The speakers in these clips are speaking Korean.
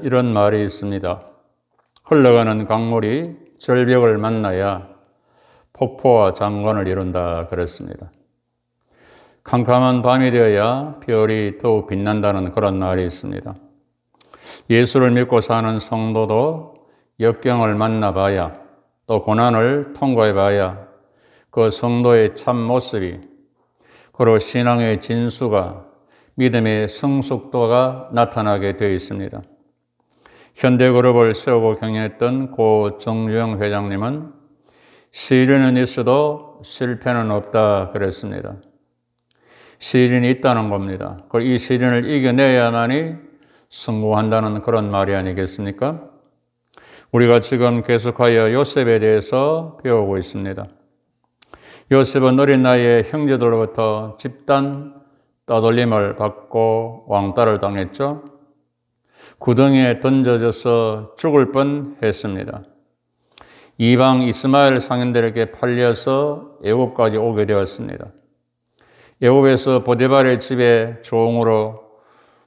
이런 말이 있습니다. 흘러가는 강물이 절벽을 만나야 폭포와 장관을 이룬다 그랬습니다. 캄캄한 밤이 되어야 별이 더욱 빛난다는 그런 말이 있습니다. 예수를 믿고 사는 성도도 역경을 만나봐야, 또 고난을 통과해봐야 그 성도의 참 모습이, 그리고 신앙의 진수가, 믿음의 성숙도가 나타나게 되어 있습니다. 현대그룹을 세우고 경영했던 고 정주영 회장님은 시련은 있어도 실패는 없다 그랬습니다. 시련이 있다는 겁니다. 이 시련을 이겨내야만이 성공한다는 그런 말이 아니겠습니까? 우리가 지금 계속하여 요셉에 대해서 배우고 있습니다. 요셉은 어린 나이에 형제들로부터 집단 따돌림을 받고 왕따를 당했죠. 구덩이에 던져져서 죽을 뻔했습니다. 이방 이스마엘 상인들에게 팔려서 애굽까지 오게 되었습니다. 애굽에서 보디발의 집에 종으로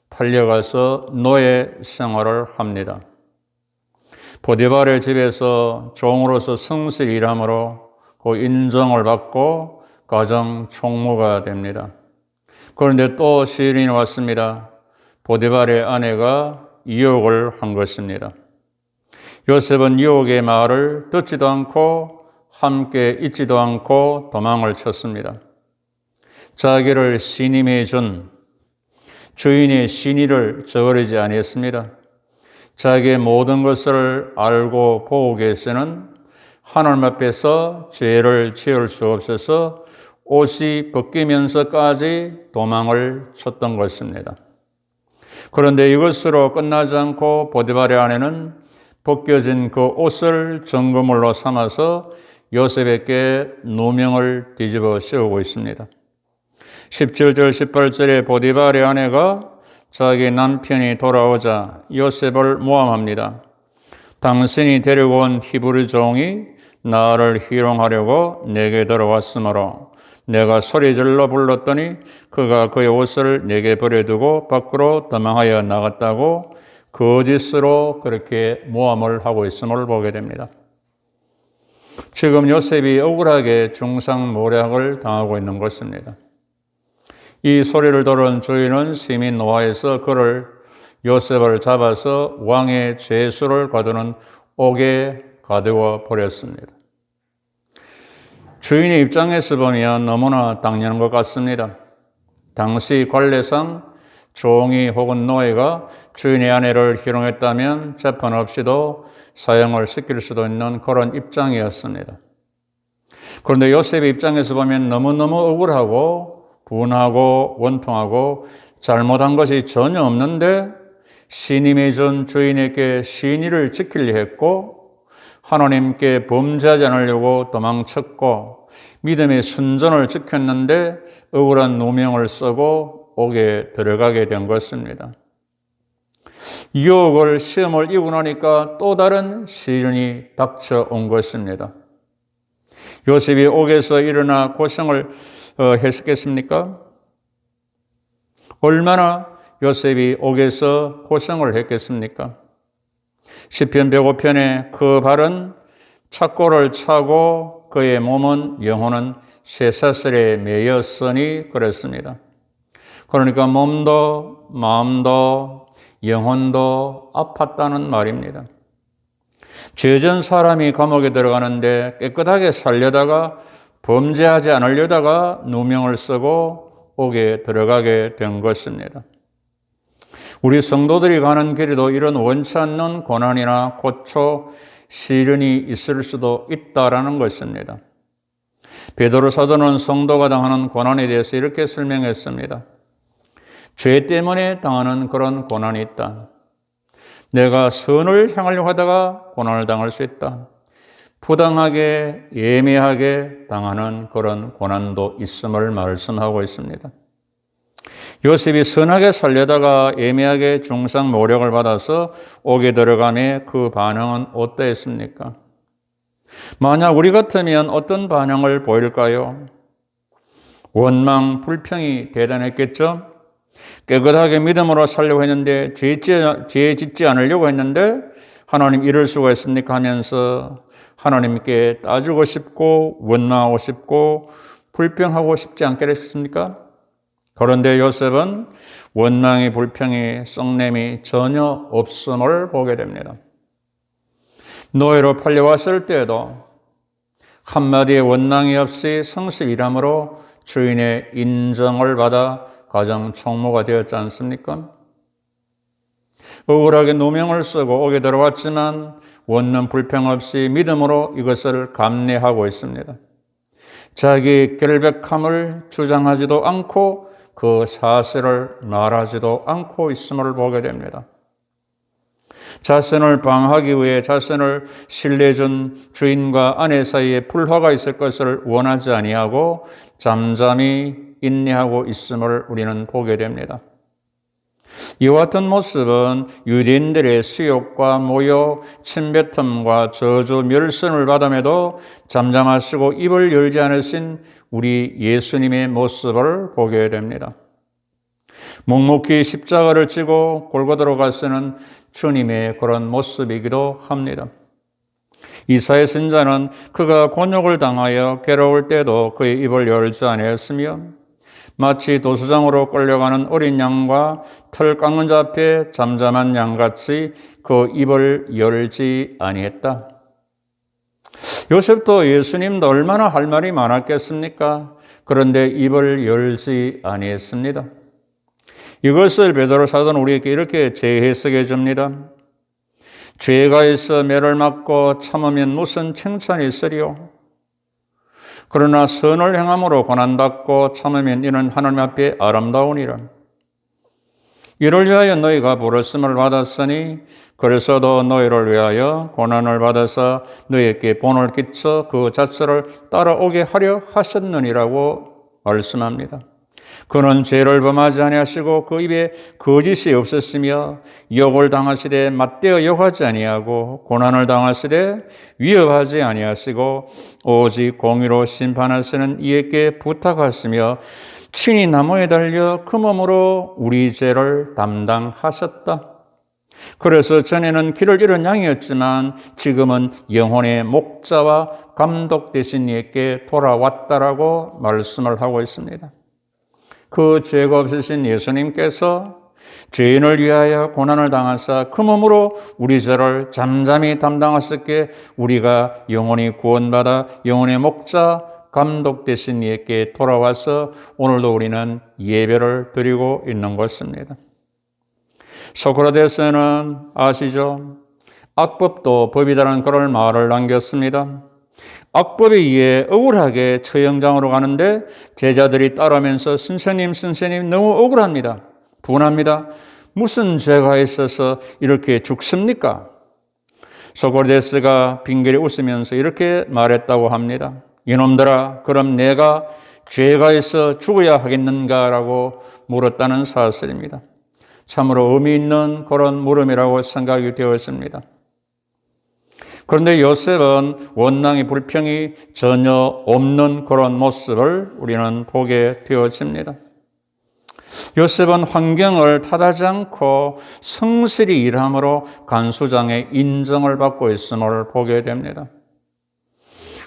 팔려가서 노예 생활을 합니다. 보디발의 집에서 종으로서 성실히 일함으로 그 인정을 받고 가정 총무가 됩니다. 그런데 또 시련이 왔습니다. 보디발의 아내가 유혹을 한 것입니다. 요셉은 유혹의 말을 듣지도 않고 함께 있지도 않고 도망을 쳤습니다. 자기를 신임해 준 주인의 신의를 저버리지 아니했습니다. 자기의 모든 것을 알고 보고 계시는 하나님 앞에서 죄를 지을 수 없어서 옷이 벗기면서까지 도망을 쳤던 것입니다. 그런데 이것으로 끝나지 않고 보디발의 아내는 벗겨진 그 옷을 증거물로 삼아서 요셉에게 누명을 뒤집어 씌우고 있습니다. 17절 18절에 보디발의 아내가 자기 남편이 돌아오자 요셉을 모함합니다. 당신이 데리고 온 히브리 종이 나를 희롱하려고 내게 들어왔으므로 내가 소리질러 불렀더니 그가 그의 옷을 내게 버려두고 밖으로 도망하여 나갔다고 거짓으로 그렇게 모함을 하고 있음을 보게 됩니다. 지금 요셉이 억울하게 중상모략을 당하고 있는 것입니다. 이 소리를 들은 주인은 심히 노하여서 그를 요셉을 잡아서 왕의 죄수를 거두는 옥에 가두어 버렸습니다. 주인의 입장에서 보면 너무나 당연한 것 같습니다. 당시 관례상 종이 혹은 노예가 주인의 아내를 희롱했다면 재판 없이도 사형을 시킬 수도 있는 그런 입장이었습니다. 그런데 요셉의 입장에서 보면 너무너무 억울하고 분하고 원통하고 잘못한 것이 전혀 없는데 신임해 준 주인에게 신의를 지키려 했고 하나님께 범죄하지 않으려고 도망쳤고 믿음의 순전을 지켰는데 억울한 누명을 쓰고 옥에 들어가게 된 것입니다. 유혹을 시험을 이기고 나니까 또 다른 시련이 닥쳐온 것입니다. 요셉이 옥에서 일어나 고생을 했겠습니까? 얼마나 요셉이 옥에서 고생을 했겠습니까? 시편 105편에 그 발은 착고를 차고 그의 몸은 영혼은 쇠사슬에 매였으니 그랬습니다. 그러니까 몸도 마음도 영혼도 아팠다는 말입니다. 죄전 사람이 감옥에 들어가는데 깨끗하게 살려다가 범죄하지 않으려다가 누명을 쓰고 옥에 들어가게 된 것입니다. 우리 성도들이 가는 길에도 이런 원치 않는 고난이나 고초, 시련이 있을 수도 있다라는 것입니다. 베드로 사도는 성도가 당하는 고난에 대해서 이렇게 설명했습니다. 죄 때문에 당하는 그런 고난이 있다. 내가 선을 행하려고 하다가 고난을 당할 수 있다. 부당하게 예매하게 당하는 그런 고난도 있음을 말씀하고 있습니다. 요셉이 선하게 살려다가 예매하게 중상모략을 받아서 옥에 들어가며 그 반응은 어떠했습니까? 만약 우리 같으면 어떤 반응을 보일까요? 원망, 불평이 대단했겠죠? 깨끗하게 믿음으로 살려고 했는데 죄 짓지 않으려고 했는데 하나님 이럴 수가 있습니까 하면서 하나님께 따지고 싶고 원망하고 싶고 불평하고 싶지 않게 됐습니까? 그런데 요셉은 원망이 불평이 썩냄이 전혀 없음을 보게 됩니다. 노예로 팔려왔을 때에도 한마디의 원망이 없이 성실 일함으로 주인의 인정을 받아 가정 총무가 되었지 않습니까? 억울하게 누명을 쓰고 옥에 들어왔지만 원망 불평 없이 믿음으로 이것을 감내하고 있습니다. 자기 결백함을 주장하지도 않고 그 사실을 말하지도 않고 있음을 보게 됩니다. 자신을 방어하기 위해 자신을 신뢰준 주인과 아내 사이에 불화가 있을 것을 원하지 아니하고 잠잠히 인내하고 있음을 우리는 보게 됩니다. 이와 같은 모습은 유대인들의 수욕과 모욕, 침뱉음과 저주, 멸선을 받음에도 잠잠하시고 입을 열지 않으신 우리 예수님의 모습을 보게 됩니다. 묵묵히 십자가를 지고 골고다로 가시는 주님의 그런 모습이기도 합니다. 이사야 선지자는 그가 곤욕을 당하여 괴로울 때도 그의 입을 열지 아니했으며 마치 도수장으로 끌려가는 어린 양과 털 깎는 자 앞에 잠잠한 양같이 그 입을 열지 아니했다. 요셉도 예수님도 얼마나 할 말이 많았겠습니까? 그런데 입을 열지 아니했습니다. 이것을 베드로 사도는 우리에게 이렇게 재해석해 줍니다. 죄가 있어 매를 맞고 참으면 무슨 칭찬이 있으리요? 그러나 선을 행함으로 고난받고 참으면 이는 하나님 앞에 아름다우니라. 이를 위하여 너희가 부르심을 받았으니 그래서도 너희를 위하여 고난을 받아서 너희에게 본을 끼쳐 그 자체를 따라오게 하려 하셨느니라고 말씀합니다. 그는 죄를 범하지 아니하시고 그 입에 거짓이 없었으며 욕을 당하시되 맞대어 욕하지 아니하고 고난을 당하시되 위협하지 아니하시고 오직 공의로 심판하시는 이에게 부탁하시며 친히 나무에 달려 그 몸으로 우리 죄를 담당하셨다. 그래서 전에는 길을 잃은 양이었지만 지금은 영혼의 목자와 감독 되신 이에게 돌아왔다라고 말씀을 하고 있습니다. 그 죄가 없으신 예수님께서 죄인을 위하여 고난을 당하사 그 몸으로 우리 죄를 잠잠히 담당하셨기에 우리가 영원히 구원받아 영혼의 목자 감독 되신 이에게 돌아와서 오늘도 우리는 예배를 드리고 있는 것입니다. 소크라테스는 아시죠? 악법도 법이다라는 그런 말을 남겼습니다. 악법에 의해 억울하게 처형장으로 가는데 제자들이 따르면서 선생님 너무 억울합니다. 분합니다. 무슨 죄가 있어서 이렇게 죽습니까? 소크라테스가 빙그레 웃으면서 이렇게 말했다고 합니다. 이놈들아, 그럼 내가 죄가 있어 죽어야 하겠는가라고 물었다는 사실입니다. 참으로 의미 있는 그런 물음이라고 생각이 되었습니다. 그런데 요셉은 원망이 불평이 전혀 없는 그런 모습을 우리는 보게 되어집니다. 요셉은 환경을 탓하지 않고 성실히 일함으로 간수장의 인정을 받고 있음을 보게 됩니다.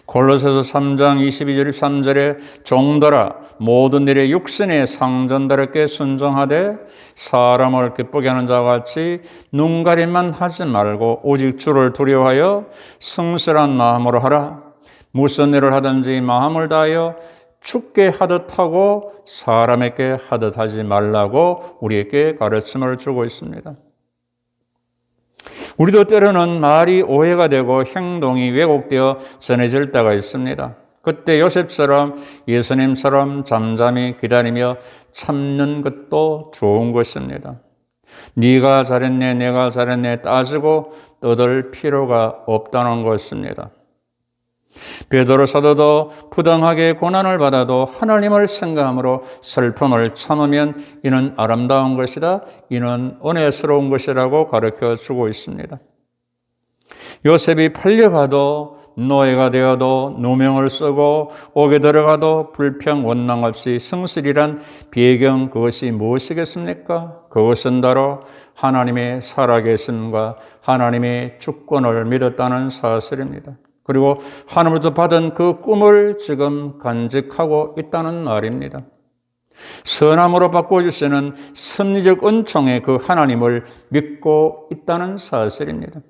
골로새서 3장 22절 23절에 종들아 모든 일에 육신의 상전들에게 순종하되 사람을 기쁘게 하는 자와 같이 눈가림만 하지 말고 오직 주를 두려워하여 성실한 마음으로 하라. 무슨 일을 하든지 마음을 다하여 주께 하듯 하고 사람에게 하듯 하지 말라고 우리에게 가르침을 주고 있습니다. 우리도 때로는 말이 오해가 되고 행동이 왜곡되어 전해질 때가 있습니다. 그때 요셉처럼 예수님처럼 잠잠히 기다리며 참는 것도 좋은 것입니다. 네가 잘했네, 내가 잘했네 따지고 떠들 필요가 없다는 것입니다. 베드로 사도도 부당하게 고난을 받아도 하나님을 생각함으로 슬픔을 참으면 이는 아름다운 것이다. 이는 은혜스러운 것이라고 가르쳐 주고 있습니다. 요셉이 팔려가도 노예가 되어도 누명을 쓰고 옥에 들어가도 불평 원망 없이 승실이란 배경, 그것이 무엇이겠습니까? 그것은 바로 하나님의 살아계심과 하나님의 주권을 믿었다는 사실입니다. 그리고 하나님으로부터 받은 그 꿈을 지금 간직하고 있다는 말입니다. 선함으로 바꿔주시는 섭리적 은총의 그 하나님을 믿고 있다는 사실입니다.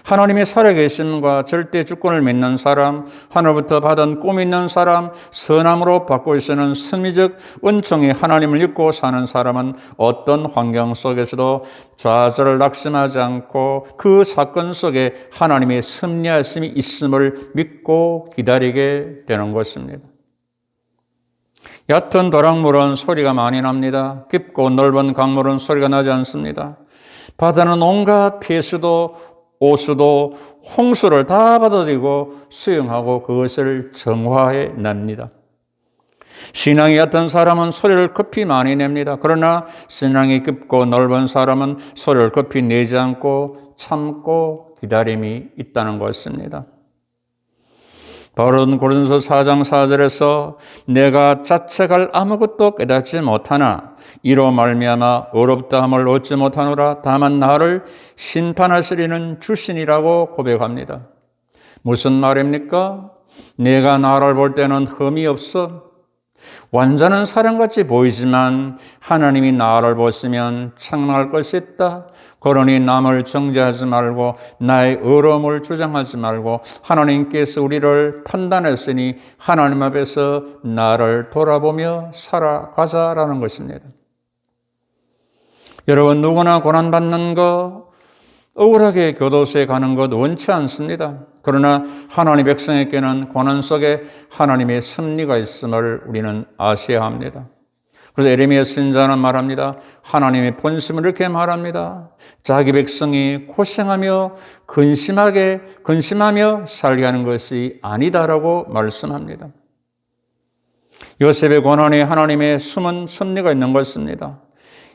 하나님의 살아계심과 절대 주권을 믿는 사람, 하늘부터 받은 꿈 있는 사람, 선함으로 바꾸시는 섭리적 은총의 하나님을 믿고 사는 사람은 어떤 환경 속에서도 좌절을 낙심하지 않고 그 사건 속에 하나님의 섭리하심이 있음을 믿고 기다리게 되는 것입니다. 얕은 도랑물은 소리가 많이 납니다. 깊고 넓은 강물은 소리가 나지 않습니다. 바다는 온갖 폐수도 오수도 홍수를 다 받아들이고 수용하고 그것을 정화해 냅니다. 신앙이 얕은 사람은 소리를 급히 많이 냅니다. 그러나 신앙이 깊고 넓은 사람은 소리를 급히 내지 않고 참고 기다림이 있다는 것입니다. 바울은 고린도서 4장 4절에서 내가 자책할 아무것도 깨닫지 못하나 이로 말미암아 어렵다함을 얻지 못하노라. 다만 나를 심판하시리는 주신이라고 고백합니다. 무슨 말입니까? 내가 나를 볼 때는 흠이 없어. 완전한 사람같이 보이지만 하나님이 나를 보시면 책망할 것이 있다. 그러니 남을 정죄하지 말고 나의 어려움을 주장하지 말고 하나님께서 우리를 판단했으니 하나님 앞에서 나를 돌아보며 살아가자라는 것입니다. 여러분, 누구나 고난받는 것, 억울하게 교도소에 가는 것 원치 않습니다. 그러나 하나님 백성에게는 고난 속에 하나님의 섭리가 있음을 우리는 아셔야 합니다. 그래서 에레미야 선지자는 말합니다. 하나님의 본심을 이렇게 말합니다. 자기 백성이 고생하며 근심하며 살게 하는 것이 아니다라고 말씀합니다. 요셉의 고난에 하나님의 숨은 섭리가 있는 것입니다.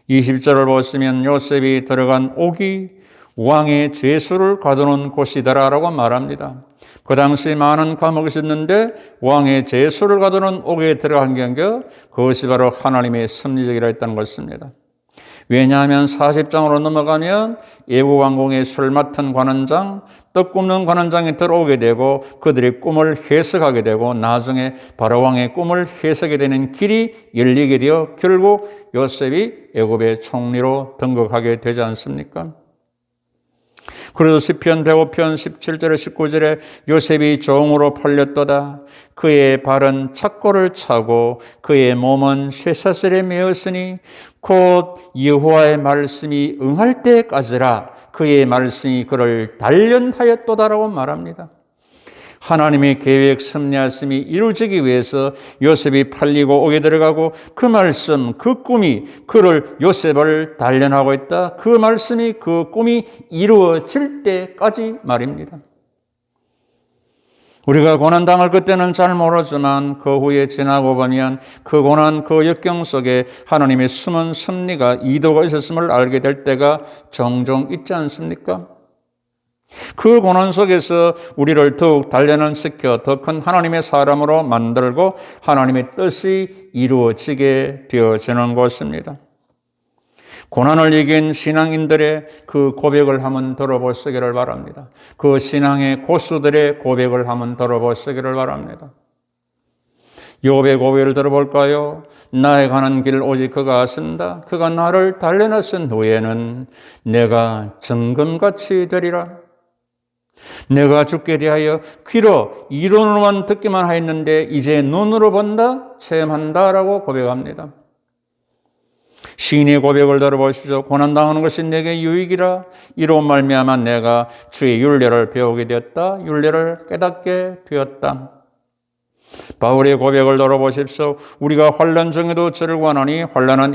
20절을 보시면 요셉이 들어간 옥이 왕의 죄수를 가두는 곳이다라고 말합니다. 그 당시 많은 감옥이 있었는데 왕의 죄수를 가두는 옥에 들어간 경우 그것이 바로 하나님의 섭리적이라 했다는 것입니다. 왜냐하면 40장으로 넘어가면 애국 왕궁의 술 맡은 관원장, 떡 굽는 관원장이 들어오게 되고 그들의 꿈을 해석하게 되고 나중에 바로 왕의 꿈을 해석하게 되는 길이 열리게 되어 결국 요셉이 애굽의 총리로 등극하게 되지 않습니까? 그래서 시편 105편 17절에 19절에 요셉이 종으로 팔렸도다. 그의 발은 착고를 차고 그의 몸은 쇠사슬에 매었으니 곧 여호와의 말씀이 응할 때까지라. 그의 말씀이 그를 단련하였도다라고 말합니다. 하나님의 계획 섭리하심이 이루어지기 위해서 요셉이 팔리고 옥에 들어가고 그 말씀, 그 꿈이 그를 요셉을 단련하고 있다. 그 말씀이 그 꿈이 이루어질 때까지 말입니다. 우리가 고난당할 그때는 잘 모르지만 그 후에 지나고 보면 그 고난, 그 역경 속에 하나님의 숨은 섭리가 이도가 있었음을 알게 될 때가 종종 있지 않습니까? 그 고난 속에서 우리를 더욱 단련시켜 더 큰 하나님의 사람으로 만들고 하나님의 뜻이 이루어지게 되어지는 것입니다. 고난을 이긴 신앙인들의 그 고백을 한번 들어보시기를 바랍니다. 그 신앙의 고수들의 고백을 한번 들어보시기를 바랍니다. 욥의 고백을 들어볼까요? 나의 가는 길 오직 그가 아신다. 그가 나를 단련하신 후에는 내가 정금같이 되리라. 내가 죽게 대하여 귀로 이론으로만 듣기만 하였는데 이제 눈으로 본다, 체험한다라고 고백합니다. 시인의 고백을 들어보시죠. 고난당하는 것이 내게 유익이라. 이로 말미암아 내가 주의 율례를 배우게 되었다. 율례를 깨닫게 되었다. 바울의 고백을 들어보십시오. 우리가 환난 중에도 저를 구하노니 환난은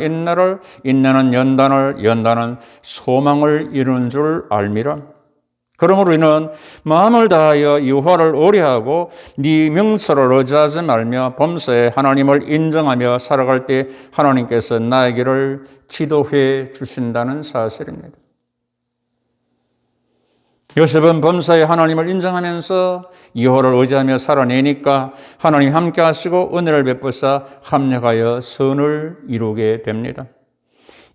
인내는 연단은 소망을 이루는 줄 알미라. 그러므로 우리는 마음을 다하여 여호와를 의뢰하고 네 명철을 의지하지 말며 범사에 하나님을 인정하며 살아갈 때 하나님께서 나에게를 지도해 주신다는 사실입니다. 요셉은 범사에 하나님을 인정하면서 여호와를 의지하며 살아내니까 하나님 함께 하시고 은혜를 베푸사 합력하여 선을 이루게 됩니다.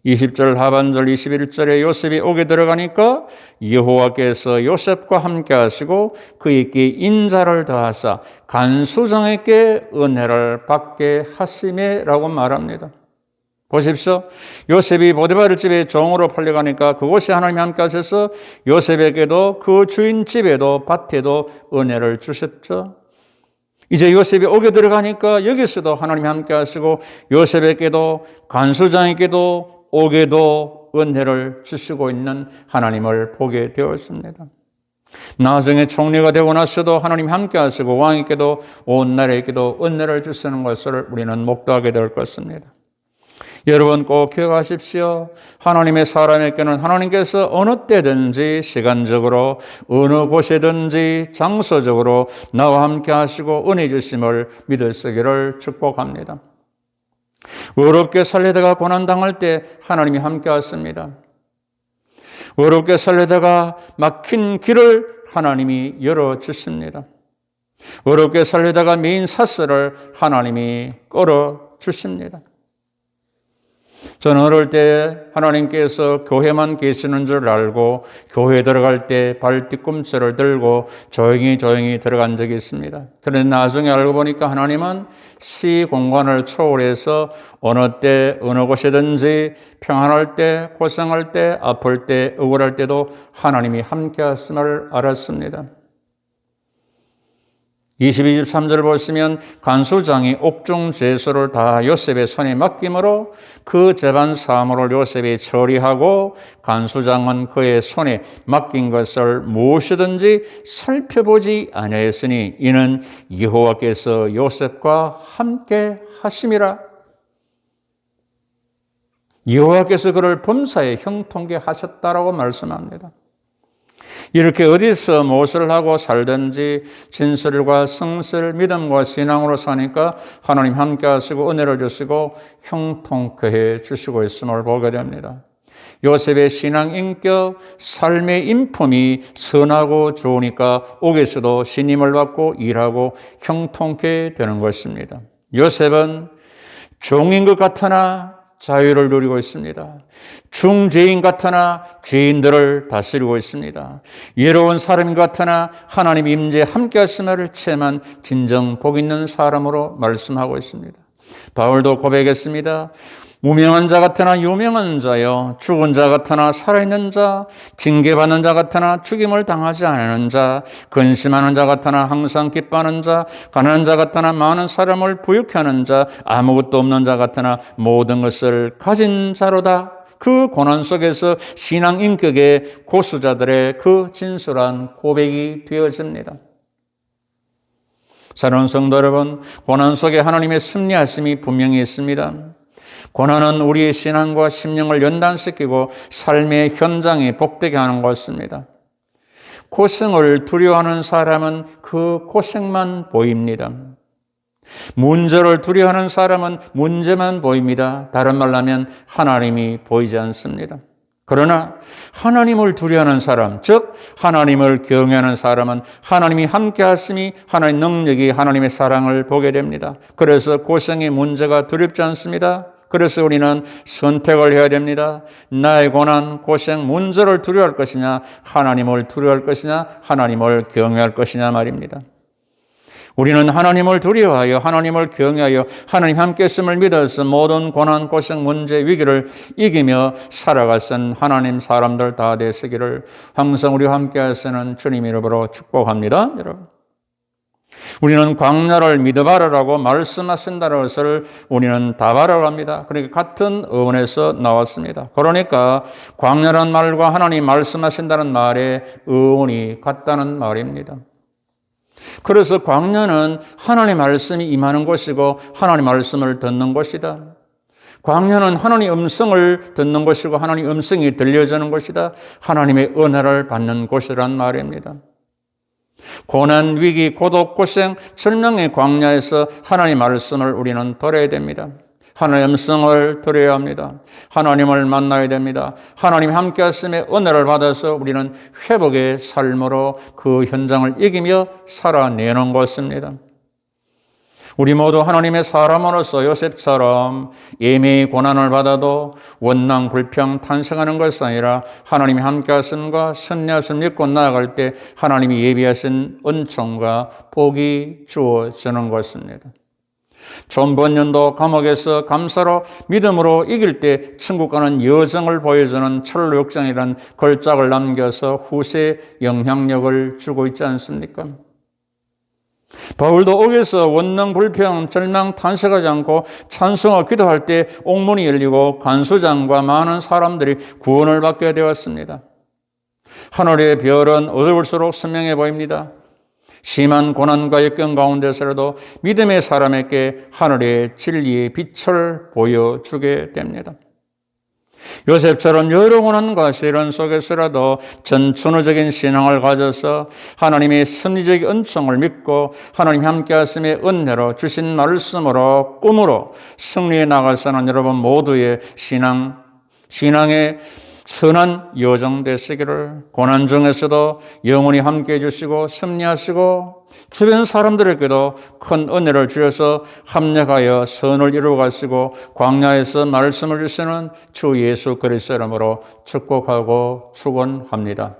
20절 하반절 21절에 요셉이 옥에 들어가니까 여호와께서 요셉과 함께 하시고 그에게 인자를 더하사 간수장에게 은혜를 받게 하시매라고 말합니다. 보십시오. 요셉이 보디발 집에 종으로 팔려가니까 그곳에 하나님이 함께 하셔서 요셉에게도 그 주인 집에도 밭에도 은혜를 주셨죠. 이제 요셉이 옥에 들어가니까 여기서도 하나님이 함께 하시고 요셉에게도 간수장에게도 옥에도 은혜를 주시고 있는 하나님을 보게 되었습니다. 나중에 총리가 되고 나서도 하나님 함께 하시고 왕에게도 온 나라에게도 은혜를 주시는 것을 우리는 목도하게 될 것입니다. 여러분 꼭 기억하십시오. 하나님의 사람에게는 하나님께서 어느 때든지 시간적으로 어느 곳에든지 장소적으로 나와 함께 하시고 은혜 주심을 믿을 수 있기를 축복합니다. 어렵게 살려다가 고난당할 때 하나님이 함께 하십니다. 어렵게 살려다가 막힌 길을 하나님이 열어주십니다. 어렵게 살려다가 메인 사슬을 하나님이 끌어주십니다. 저는 어릴 때 하나님께서 교회만 계시는 줄 알고 교회 들어갈 때 발 뒤꿈치를 들고 조용히 들어간 적이 있습니다. 그런데 나중에 알고 보니까 하나님은 시공간을 초월해서 어느 때 어느 곳이든지 평안할 때 고생할 때 아플 때 억울할 때도 하나님이 함께 하심을 알았습니다. 22, 23절 보시면 간수장이 옥중 제수를 다 요셉의 손에 맡김으로 그 재반 사물을 요셉이 처리하고 간수장은 그의 손에 맡긴 것을 무엇이든지 살펴보지 아니하였으니 이는 여호와께서 요셉과 함께 하심이라. 여호와께서 그를 범사에 형통케 하셨다라고 말씀합니다. 이렇게 어디서 무엇을 하고 살든지 진실과 성실, 믿음과 신앙으로 사니까 하나님 함께 하시고 은혜를 주시고 형통케 해 주시고 있음을 보게 됩니다. 요셉의 신앙 인격, 삶의 인품이 선하고 좋으니까 옥에서도 신임을 받고 일하고 형통케 되는 것입니다. 요셉은 종인 것 같으나 자유를 누리고 있습니다. 중죄인 같으나 죄인들을 다스리고 있습니다. 예로운 사람 같으나 하나님 임재 함께 하심을 체험한 진정 복 있는 사람으로 말씀하고 있습니다. 바울도 고백했습니다. 무명한 자 같으나 유명한 자요, 죽은 자 같으나 살아있는 자, 징계받는 자 같으나 죽임을 당하지 않는 자, 근심하는 자 같으나 항상 기뻐하는 자, 가난한 자 같으나 많은 사람을 부유케 하는 자, 아무것도 없는 자 같으나 모든 것을 가진 자로다. 그 고난 속에서 신앙 인격의 고수자들의 그 진솔한 고백이 되어집니다. 사랑하는 성도 여러분, 고난 속에 하나님의 섭리하심이 분명히 있습니다. 고난은 우리의 신앙과 심령을 연단시키고 삶의 현장에 복되게 하는 것입니다. 고생을 두려워하는 사람은 그 고생만 보입니다. 문제를 두려워하는 사람은 문제만 보입니다. 다른 말로 하면 하나님이 보이지 않습니다. 그러나 하나님을 두려워하는 사람, 즉 하나님을 경외하는 사람은 하나님이 함께 하심이 하나님의 능력이 하나님의 사랑을 보게 됩니다. 그래서 고생의 문제가 두렵지 않습니다. 그래서 우리는 선택을 해야 됩니다. 나의 고난, 고생, 문제를 두려워할 것이냐, 하나님을 두려워할 것이냐, 하나님을 경외할 것이냐 말입니다. 우리는 하나님을 두려워하여 하나님을 경외하여 하나님 함께 있음을 믿어서 모든 고난, 고생, 문제, 위기를 이기며 살아가신 하나님 사람들 다 되시기를 항상 우리와 함께 하시는 주님 이름으로 축복합니다. 여러분, 우리는 광야를 믿어바라라고 말씀하신다는 것을 우리는 다 바라갑니다. 그러니까 같은 어원에서 나왔습니다. 그러니까 광야라는 말과 하나님 말씀하신다는 말의 어원이 같다는 말입니다. 그래서 광야는 하나님의 말씀이 임하는 곳이고 하나님의 말씀을 듣는 곳이다. 광야는 하나님의 음성을 듣는 곳이고 하나님의 음성이 들려주는 곳이다. 하나님의 은혜를 받는 곳이란 말입니다. 고난, 위기, 고독, 고생, 절망의 광야에서 하나님의 말씀을 우리는 들어야 됩니다. 하나님의 음성을 들어야 합니다. 하나님을 만나야 됩니다. 하나님 함께 하심의 은혜를 받아서 우리는 회복의 삶으로 그 현장을 이기며 살아내는 것입니다. 우리 모두 하나님의 사람으로서 요셉처럼 예매의 고난을 받아도 원망 불평 탄식하는 것이 아니라 하나님이 함께 하심과 선례하심 믿고 나아갈 때 하나님이 예비하신 은총과 복이 주어지는 것입니다. 존 번연도 감옥에서 감사로 믿음으로 이길 때 천국 가는 여정을 보여주는 철로역정이라는 걸작을 남겨서 후세에 영향력을 주고 있지 않습니까? 바울도 옥에서 원망, 불평, 절망, 탄식하지 않고 찬송하고 기도할 때 옥문이 열리고 간수장과 많은 사람들이 구원을 받게 되었습니다. 하늘의 별은 어두울수록 선명해 보입니다. 심한 고난과 역경 가운데서라도 믿음의 사람에게 하늘의 진리의 빛을 보여주게 됩니다. 요셉처럼 여러 고난과 시련 속에서라도 전천후적인 신앙을 가져서 하나님의 섭리적 은총을 믿고 하나님 함께 하심의 은혜로 주신 말씀으로 꿈으로 승리해 나가서는 여러분 모두의 신앙의 선한 여정 되시기를, 고난 중에서도 영원히 함께해 주시고 섭리하시고 주변 사람들에게도 큰 은혜를 주셔서 합력하여 선을 이루어 가시고 광야에서 말씀을 주시는 주 예수 그리스도 이름으로 축복하고 축원합니다.